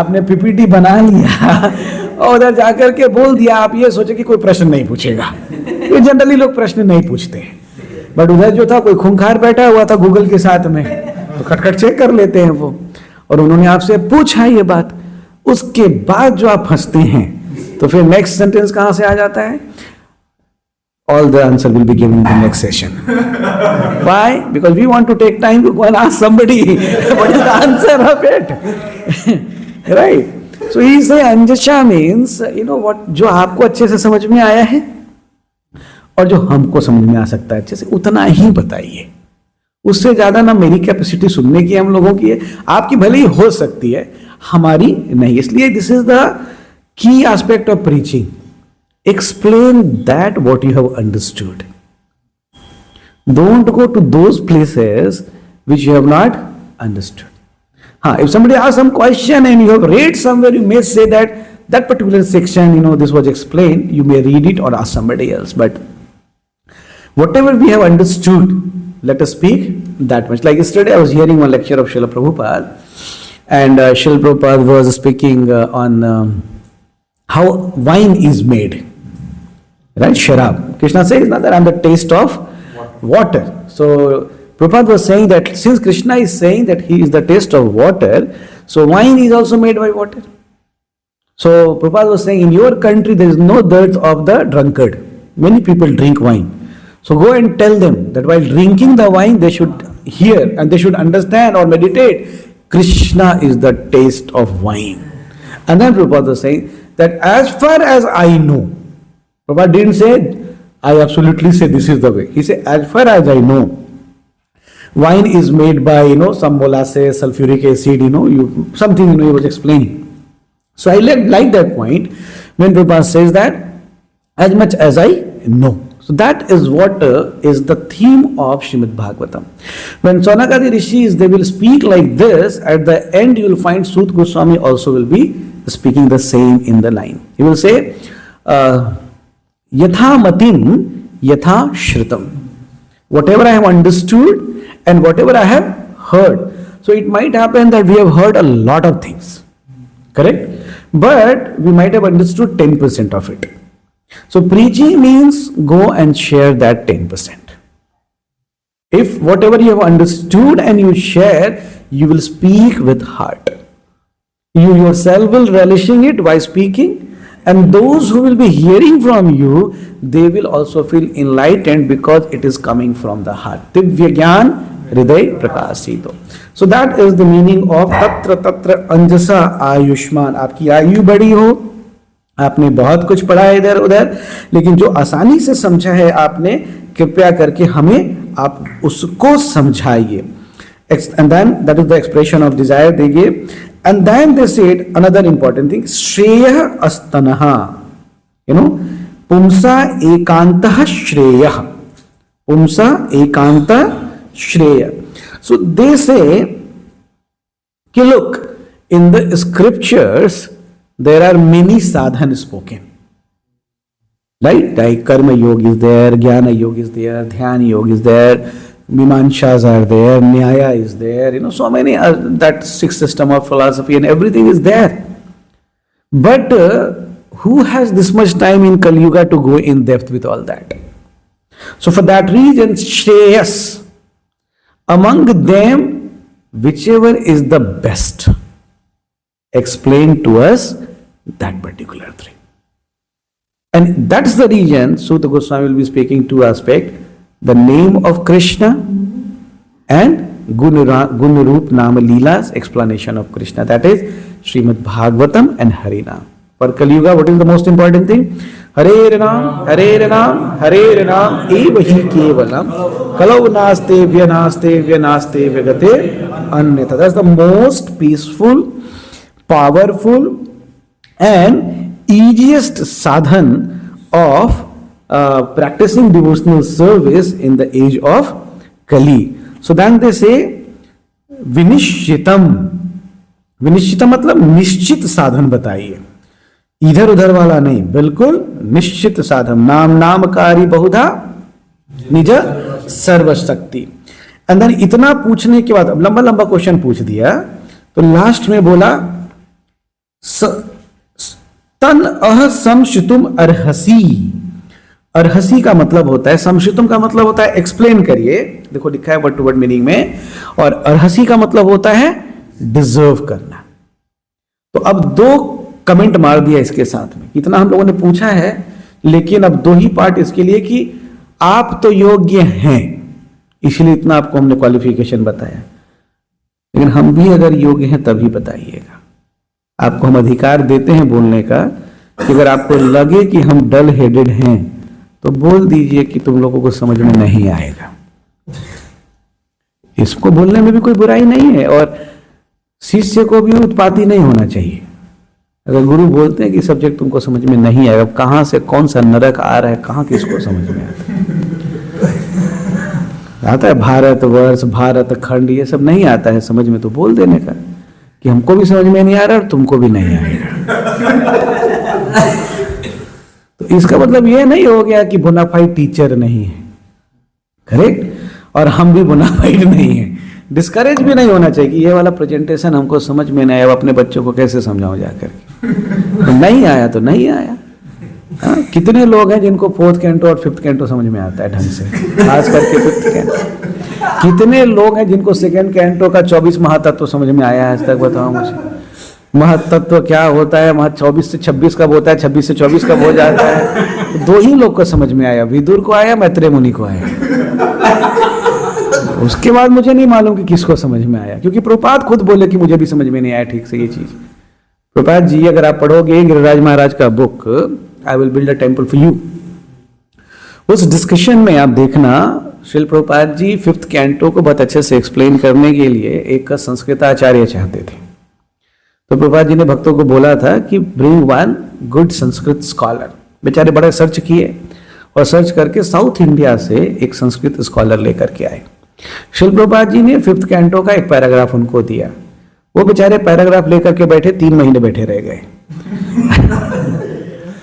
आपने पीपीटी बना लिया और उधर जाकर के बोल दिया. आप ये सोचे कि कोई प्रश्न नहीं पूछेगा, ये जनरली लोग प्रश्न नहीं पूछते, बट उधर जो था कोई खूंखार बैठा हुआ था गूगल के साथ में, तो खटखट चेक कर लेते हैं वो, और उन्होंने आपसे पूछा ये बात. उसके बाद जो आप हंसते हैं, तो फिर नेक्स्ट सेंटेंस कहां से आ जाता है? All the answer will be given in the next session. Why? Because we want to take time to go and ask somebody what is the answer of it. Right? So he say anjasha means, what, जो आपको अच्छे से समझ में आया है और जो हमको समझ में आ सकता है अच्छे से, उतना ही बताइए. उससे ज्यादा ना मेरी कैपेसिटी सुनने की हम लोगों की है, आपकी भले ही हो सकती है, हमारी नहीं. इसलिए this is the key aspect of preaching. Explain that what you have understood. Don't go to those places which you have not understood. If somebody asks some question and you have read somewhere, you may say that particular section, this was explained, you may read it or ask somebody else. But whatever we have understood, let us speak that much. Like yesterday, I was hearing one lecture of Srila Prabhupada, and Srila Prabhupada was speaking on how wine is made, right? Sharab. Krishna says that I am the taste of water. So Prabhupada was saying that since Krishna is saying that he is the taste of water, so wine is also made by water. So Prabhupada was saying, in your country there is no dearth of the drunkard. Many people drink wine. So go and tell them that while drinking the wine, they should hear and they should understand or meditate, Krishna is the taste of wine. And then Prabhupada was saying that as far as I know, Prabhupada didn't say, I absolutely say this is the way. He said, as far as I know, wine is made by, some molasses, sulfuric acid, something, he was explaining. So I like that point when Prabhupada says that, as much as I know. So that is what is the theme of Srimad Bhagavatam. When Sonakadi Rishis, they will speak like this, at the end you will find Sut Goswami also will be speaking the same in the line. He will say, Yatha matim, yatha shritam. Whatever I have understood and whatever I have heard. So it might happen that we have heard a lot of things. Correct? But we might have understood 10% of it. So preaching means go and share that 10%. If whatever you have understood and you share, you will speak with heart. You yourself will relishing it while speaking, and those who will be hearing from you, they will also feel enlightened because it is coming from the heart. Divya Gyan Hriday Prakasito. So that is the meaning of Tatra Tatra Anjasa Ayushman. आपकी आयु बड़ी हो, आपने बहुत कुछ पढ़ा है इधर उधर, लेकिन जो आसानी से समझा है आपने, कृपया करके हमें आप उसको समझाइए. And then that is the expression of desire they gave. And then they said another important thing, Shreya Astanaha. Pumsa Ekantah Shreya. Pumsa Ekanta Shreya. So they say, look, in the scriptures, there are many sadhana spoken. Right? Like Karma Yoga is there, Jnana Yoga is there, Dhyana Yoga is there, Mimanshas are there, Nyaya is there, so many, that sixth system of philosophy and everything is there. But who has this much time in Kali Yuga to go in depth with all that? So for that reason, Shreyas, among them, whichever is the best, explain to us that particular thing. And that's the reason Suta Goswami will be speaking two aspects, the name of Krishna and Gunarup Nama Leela's explanation of Krishna. That is Srimad Bhagavatam and Harinam. For Kali Yuga, what is the most important thing? Hare Ranam, Hare Ranam, Hare Ranam, Evahi Kevalam, Kalau Nastevya Nastevya Nastevya Gate Anyata. That's the most peaceful, powerful and easiest sadhan of practicing devotional service in the age of Kali. So then they say Vinishchitam. Vinishchitam मतलब निश्चित साधन बताइए, इधर उधर वाला नहीं, बिल्कुल निश्चित साधन. नाम नामकारी बहुधा निज सर्वशक्ति. एंड देन इतना पूछने के बाद अब लंबा लंबा क्वेश्चन पूछ दिया, तो लास्ट में बोला तन अह समशितुम अर्हसी. अर्हसी का मतलब होता है, समशितुम का मतलब होता है एक्सप्लेन करिए, देखो लिखा है वर्ड टू वर्ड मीनिंग में, और अर्हसी का मतलब होता है डिजर्व करना. तो अब दो कमेंट मार दिया इसके साथ में, इतना हम लोगों ने पूछा है, लेकिन अब दो ही पार्ट इसके लिए कि आप तो योग्य हैं, इसलिए इतना आपको हमने क्वालिफिकेशन बताया, लेकिन हम भी अगर योग्य हैं तभी बताइएगा. आपको हम अधिकार देते हैं बोलने का, कि अगर आपको लगे कि हम डल हेडेड हैं तो बोल दीजिए कि तुम लोगों को समझ में नहीं आएगा. इसको बोलने में भी कोई बुराई नहीं है, और शिष्य को भी उत्पाती नहीं होना चाहिए. अगर गुरु बोलते हैं कि सब्जेक्ट तुमको समझ में नहीं आएगा, कहां से कौन सा नरक आ रहा है, कहां किसको समझ में आता है भारत वर्ष, भारत खंड, ये सब नहीं आता है समझ में, तो बोल देने का कि हमको भी समझ में नहीं आ रहा और तुमको भी नहीं आएगा. तो इसका मतलब ये नहीं हो गया कि बोनाफाइड टीचर नहीं है, करेक्ट, और हम भी बोनाफाइड नहीं है. डिस्करेज भी नहीं होना चाहिए कि ये वाला प्रेजेंटेशन हमको समझ में नहीं आया, अब अपने बच्चों को कैसे समझाऊं जाकर के. तो नहीं आया तो नहीं आया. कितने लोग हैं जिनको फोर्थ कैंटो और फिफ्थ कैंटो समझ में आता है ढंग से, खास करके फिफ्थ कैंटो. कितने लोग हैं जिनको सेकेंड कैंटो का 24 महातत्व समझ में आया है आज तक, बताओ मुझे. महातत्व क्या होता है, 24 से 26 कब होता है, 26 से 24 कब हो जाता है. दो ही लोग को समझ में आया, विदुर को आया, मैत्रेय मुनि को आया. उसके बाद मुझे नहीं मालूम कि किसको समझ में आया, क्योंकि प्रभुपाद खुद बोले कि मुझे भी समझ में नहीं आया ठीक से ये चीज. प्रभुपाद जी अगर आप पढ़ोगे गिरिराज महाराज का book I will build a temple for you, उस डिस्कशन में आप देखना श्रील प्रभुपाद जी फिफ्थ कैंटो को बहुत अच्छे से एक्सप्लेन करने के लिए एक संस्कृत आचार्य चाहते थे. तो प्रभुपाद जी ने भक्तों को बोला था कि bring one good Sanskrit scholar. बेचारे बड़े सर्च किए और सर्च करके साउथ इंडिया से एक संस्कृत स्कॉलर लेकर के आए. श्रील प्रभुपाद जी ने फिफ्थ कैंटो का एक पैराग्राफ उनको दिया, वो बेचारे पैराग्राफ लेकर के बैठे, 3 महीने बैठे रह गए.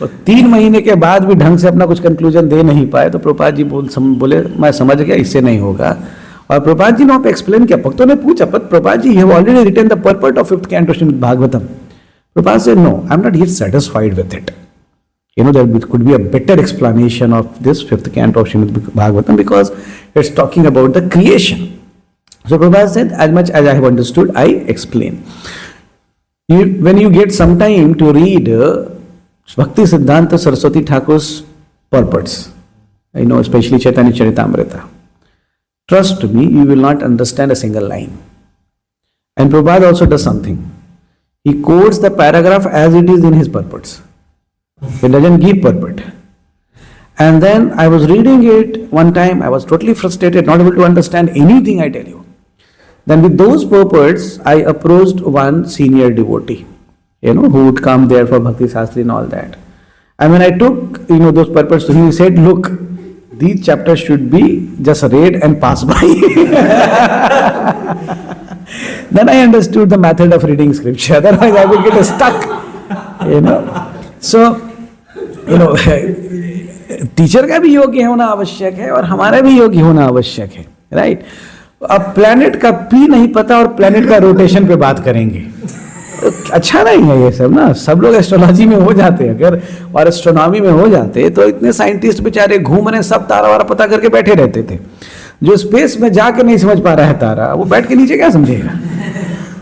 और 3 महीने के बाद भी ढंग से अपना कुछ कंक्लूजन दे नहीं पाए. तो प्रभुपाद जी बोले मैं समझ गया, इससे नहीं होगा. और प्रभुपाद जी ने वहां पे एक्सप्लेन किया. भक्तों ने पूछा, but Prabhupada ji have already written the purport of fifth canto Srimad Bhagavatam. Prabhupada से no, I am not yet satisfied with it. There could be a better explanation of this fifth canto of Srimad Bhagavatam because it's talking about the creation. So Prabhupada said, as much as I have understood, I explain. When you get some time to read Bhakti Siddhanta Saraswati Thakur's purports, especially Chaitanya Charitamrita, trust me, you will not understand a single line. And Prabhupada also does something. He quotes the paragraph as it is in his purports. He doesn't give purport. And then I was reading it one time, I was totally frustrated, not able to understand anything I tell you. Then with those purports, I approached one senior devotee, who would come there for Bhakti Shastri and all that. And when I took, those purports to him, he said, look, these chapters should be just read and pass by. Then I understood the method of reading scripture. Otherwise I would get stuck, So, teacher का भी योग्य होना आवश्यक है और हमारा भी योग्य होना आवश्यक है, राइट? अब प्लैनेट का पी नहीं पता और प्लैनेट का रोटेशन पे बात करेंगे, अच्छा नहीं है ये सब ना. सब लोग एस्ट्रोलॉजी में हो जाते हैं अगर, और एस्ट्रोनॉमी में हो जाते तो इतने साइंटिस्ट बेचारे घूम रहे, सब तारा वारा पता करके बैठे रहते थे. जो स्पेस में जाके नहीं समझ पा रहा है तारा, वो बैठ के नीचे क्या समझेगा,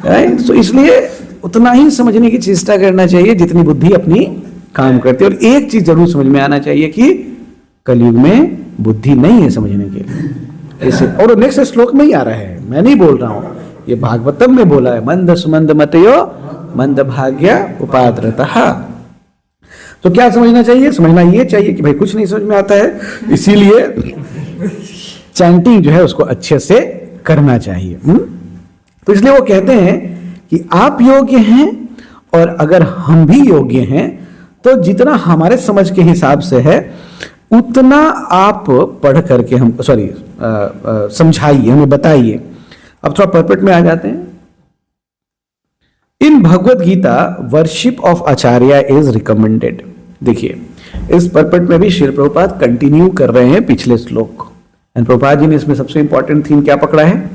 राइट? तो इसलिए उतना ही समझने की चेष्टा करना चाहिए जितनी बुद्धि अपनी काम करती है. और एक चीज जरूर समझ में आना चाहिए कि कलयुग में बुद्धि नहीं है समझने के लिए. ऐसे और नेक्स्ट श्लोक में ही आ रहा है, मैं नहीं बोल रहा हूं, ये भागवतम में बोला है, मंद सुमंद मतयो मंद भाग्य उपाद्रतः. तो क्या समझना चाहिए? समझना ये चाहिए कि भाई कुछ नहीं समझ में आता है, इसीलिए चैंटिंग जो है उसको अच्छे से करना चाहिए. तो इसलिए वो कहते हैं कि आप योग्य हैं और अगर हम भी योग्य हैं तो जितना हमारे समझ के हिसाब से है उतना आप पढ़ करके हम समझाइए, हमें बताइए. अब थोड़ा पर्पट में आ जाते हैं. In Bhagavad Gita worship of acharya is recommended. देखिए इस पर्पट में भी श्रील प्रभुपाद कंटिन्यू कर रहे हैं पिछले श्लोक को. एंड प्रभुपाद जी ने इसमें सबसे इंपॉर्टेंट थीम क्या पकड़ा है?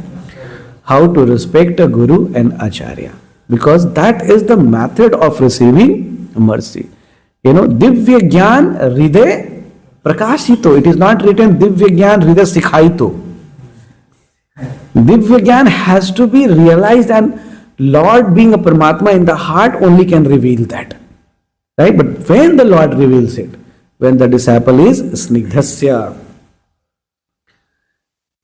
How to respect a guru and acharya, because that is the method of receiving mercy. दिव्य ज्ञान हृदय प्रकाशितो. इट इज नॉट रिटन दिव्य ज्ञान हृदय सिखाइतो. दिव्य ज्ञान has to be realised and Lord being a Paramatma in the heart only can reveal that, right? But when the Lord reveals it, when the disciple is snigdhasya.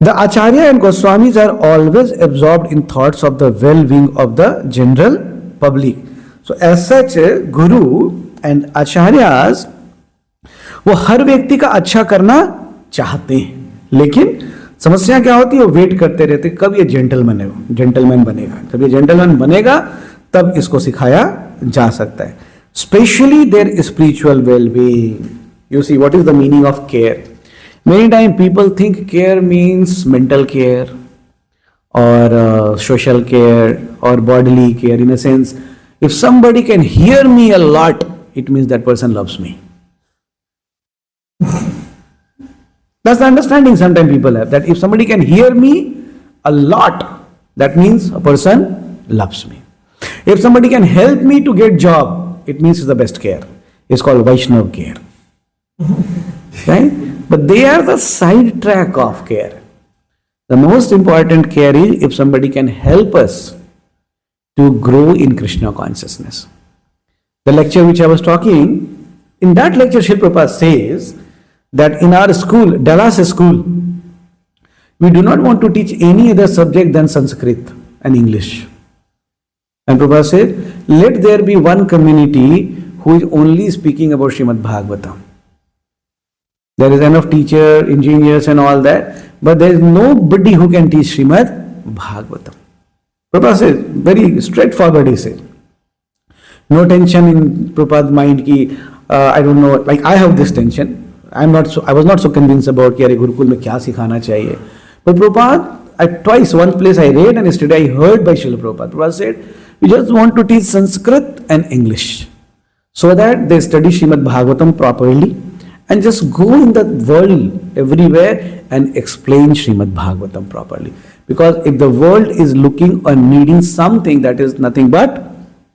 The Acharya and Goswamis are always absorbed in thoughts of the well-being of the general public. So as such, Guru and Acharyas वो हर व्यक्ति का अच्छा करना चाहते हैं, लेकिन समस्या क्या होती है? वो वेट करते रहते कब ये जेंटलमैन बनेगा. जब ये जेंटलमैन बनेगा तब इसको सिखाया जा सकता है. Specially their spiritual wellbeing. You see what is the meaning of care. Many time people think care means mental care और सोशल केयर और bodily care. In a sense, if somebody can hear me a lot, it means that person loves me. That's the understanding sometimes people have, that if somebody can hear me a lot, that means a person loves me. If somebody can help me to get job, it means it's the best care. It's called Vaishnav care. Right? But they are the side track of care. The most important care is if somebody can help us to grow in Krishna consciousness. The lecture which I was talking, in that lecture Srila Prabhupada says that in our school, Dallas school, we do not want to teach any other subject than Sanskrit and English. And Prabhupada said, let there be one community who is only speaking about Srimad Bhagavatam. There is enough teacher, engineers and all that, but there is nobody who can teach Srimad Bhagavatam. Prabhupada says, very straightforward he said. No tension in Prabhupada's mind ki, I don't know, like I have this tension. I was not so convinced about कि अरे गुरुकुल में क्या सिखाना चाहिए. But Prabhupada, twice, one place I read and yesterday I heard by Srila Prabhupada. Prabhupada said, we just want to teach Sanskrit and English so that they study Srimad Bhagavatam properly and just go in the world everywhere and explain Srimad Bhagavatam properly. Because if the world is looking or needing something, that is nothing but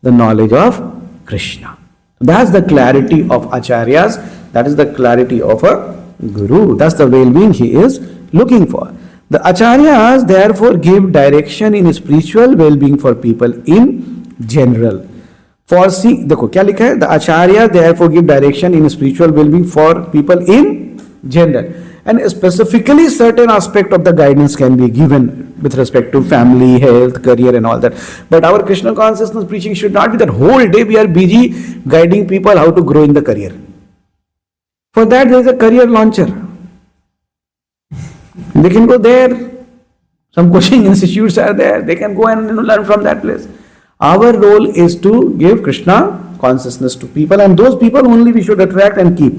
the knowledge of Krishna. That's the clarity of Acharyas. That is the clarity of a Guru. That's the well-being he is looking for. The Acharyas therefore give direction in spiritual well-being for people in general. For see, देखो क्या लिखा है? The Acharyas therefore give direction in spiritual well-being for people in general. And specifically certain aspect of the guidance can be given with respect to family, health, career and all that. But our Krishna consciousness preaching should not be that whole day we are busy guiding people how to grow in the career. For that there is a career launcher. They can go there, Some coaching institutes are there. They can go and learn from that place. Our role is to give Krishna consciousness to people, and those people only we should attract and keep.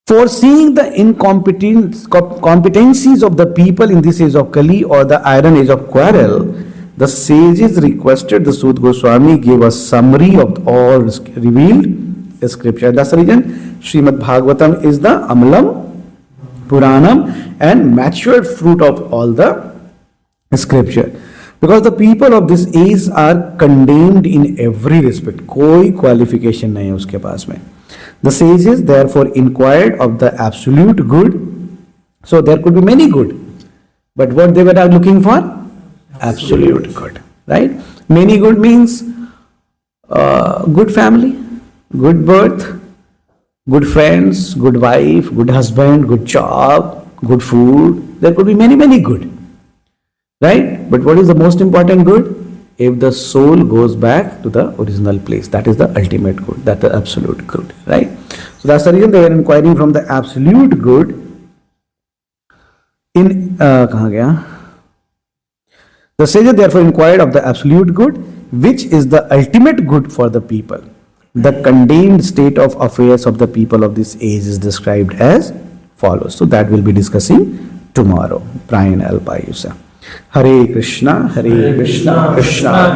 Foreseeing the incompetencies of the people in this age of Kali or the iron age of quarrel, the sages requested the Sud Goswami give a summary of all revealed scripture. That's the reason Srimad Bhagavatam is the Amlam, Puranam and matured fruit of all the scripture. Because the people of this age are condemned in every respect. कोई qualification नहीं है उसके पास में. The sages therefore inquired of the absolute good. So there could be many good. But what they were looking for? Absolute good. Right? Many good means good family, good birth, good friends, good wife, good husband, good job, good food. There could be many, many good. Right? But what is the most important good? If the soul goes back to the original place, that is the ultimate good, that's the absolute good, right? So that's the reason they were inquiring from the absolute good in kahan gaya? The sages therefore inquired of the absolute good, which is the ultimate good for the people. The condemned state of affairs of the people of this age is described as follows. So that we'll be discussing tomorrow. Brian Alpayusa. Hare Krishna, Krishna Krishna,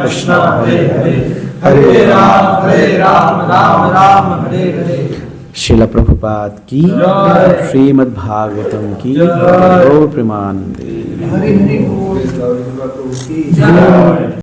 Hare Ram, Ram Ram, Hare Hare. Srila Prabhupada ki, Srimad Bhagavatam ki, Gaur Premanande.